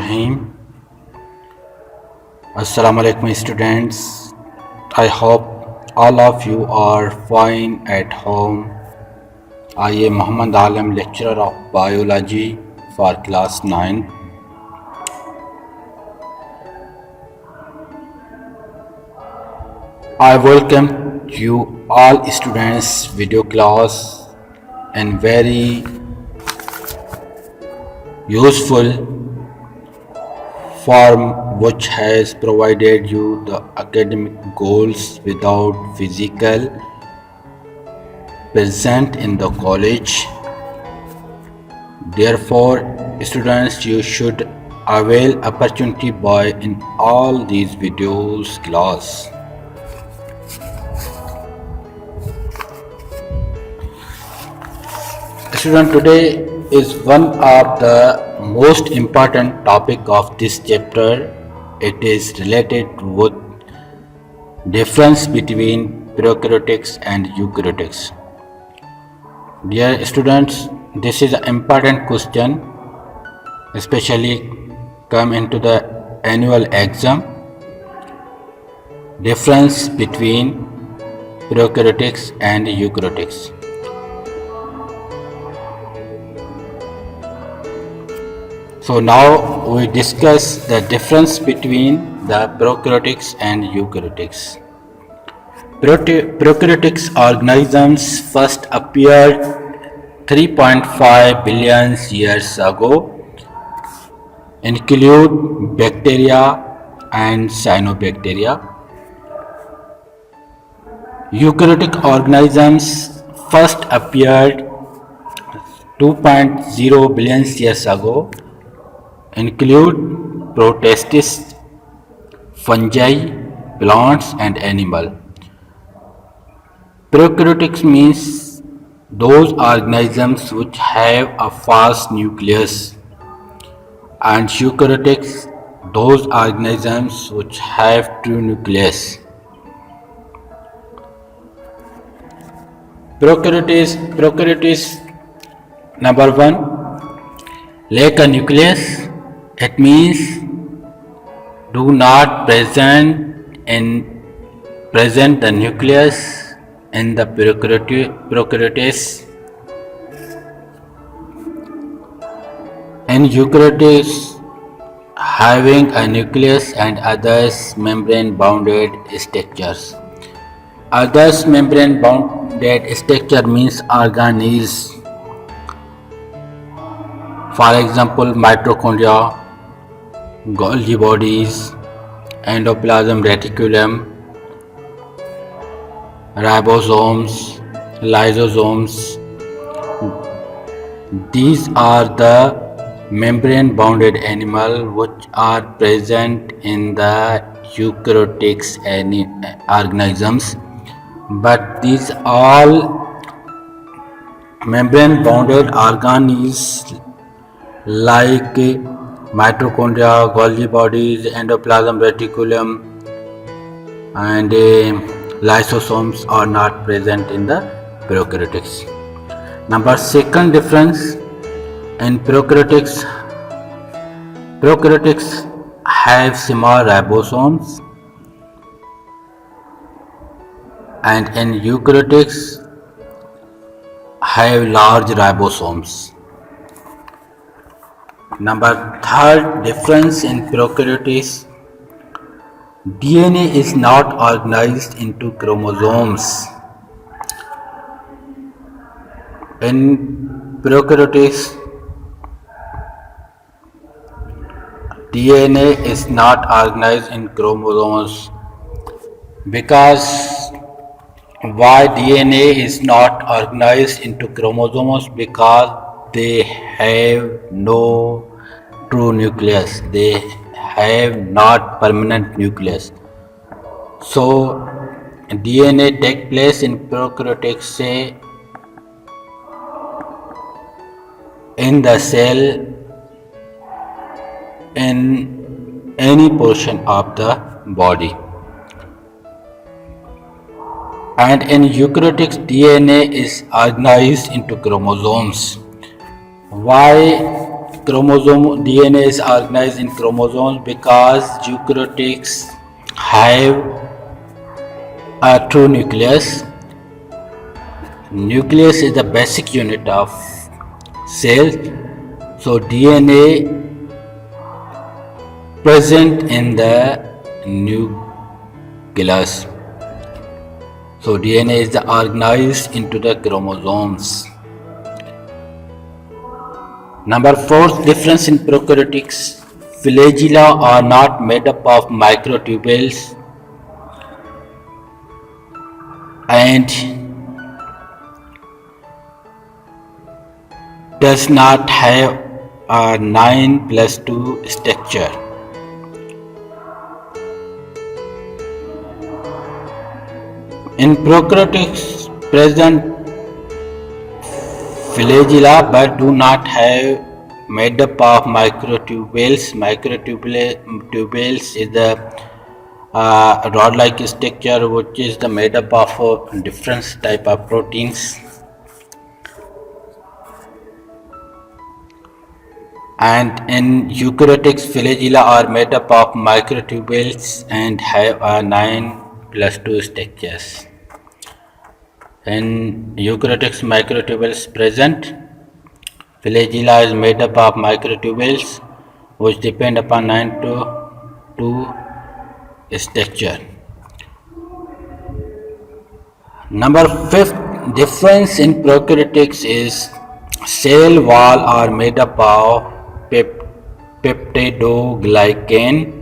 Rahim. Assalamu alaikum students. I hope all of you are fine at home. I am Muhammad Alam, lecturer of biology for class 9. I welcome you all students video class and very useful form which has provided you the academic goals without physical present in the college. Therefore, students, you should avail opportunity by in all these videos class. Student, today is one of the most important topic of this chapter. It is related with difference between prokaryotics and eukaryotics. Dear students, this is an important question, especially come into the annual exam. Difference between prokaryotics and eukaryotics. So now we discuss the difference between the prokaryotics and eukaryotics. Prokaryotics organisms first appeared 3.5 billion years ago, include bacteria and cyanobacteria. Eukaryotic organisms first appeared 2.0 billion years ago, include protists, fungi, plants and animal. Prokaryotics means those organisms which have a fast nucleus, and eukaryotics those organisms which have true nucleus. Prokaryotes number 1, lack a nucleus. It means do not present the nucleus in the prokaryotes. In eukaryotes, having a nucleus and others membrane bounded structures. Others membrane bounded structure means organelles. For example, mitochondria, Golgi bodies, endoplasm reticulum, ribosomes, lysosomes. These are the membrane bounded animals which are present in the eukaryotics organisms, but these all membrane bounded organelles like mitochondria, Golgi bodies, endoplasm reticulum and lysosomes are not present in the prokaryotics. Number second difference in prokaryotics have small ribosomes and in eukaryotics have large ribosomes. Number third difference in prokaryotes, DNA is not organized into chromosomes. In prokaryotes, DNA is not organized in chromosomes. Because why DNA is not organized into chromosomes? Because they have no true nucleus. They have not permanent nucleus. So DNA take place in prokaryotics say in the cell in any portion of the body. And in eukaryotics, DNA is organized into chromosomes. Why chromosome DNA is organized in chromosomes because eukaryotes have a true nucleus. Nucleus is the basic unit of cell. So DNA present in the nucleus. So DNA is organized into the chromosomes. Number 4, difference in prokaryotics. Flagella are not made up of microtubules and does not have a 9+2 structure. In prokaryotics present flagella but do not have made up of microtubules. Microtubules is the rod-like structure which is the made up of different type of proteins. And in eukaryotics, flagella are made up of microtubules and have a 9+2 structures. In eukaryotics, microtubules present. Flagella is made up of microtubules which depend upon 9+2 structure. Number 5, difference in prokaryotics is cell wall are made up of peptidoglycan,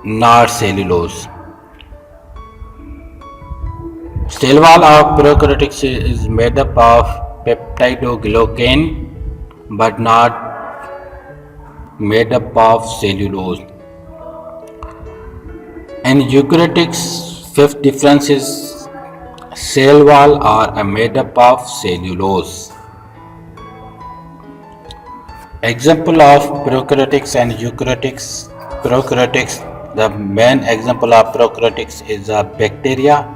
not cellulose. Cell wall of prokaryotics is made up of peptidoglycan but not made up of cellulose. In eukaryotics, 5th difference is cell wall are made up of cellulose. Example of prokaryotics and eukaryotics. Prokaryotics, the main example of prokaryotics is bacteria,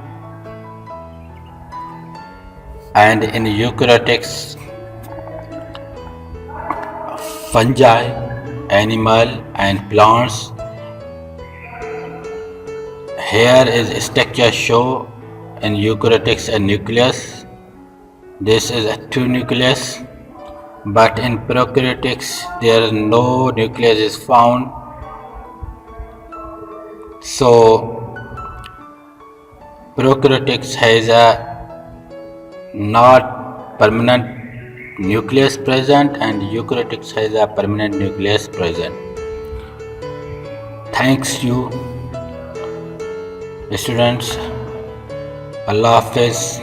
and in eukaryotics, fungi, animal and plants. Here is structure show in eukaryotics a nucleus. This is a true nucleus, but in prokaryotics there is no nucleus is found. So prokaryotics has a not permanent nucleus present and eukaryotics has a permanent nucleus present. Thanks you students. Allah Hafiz.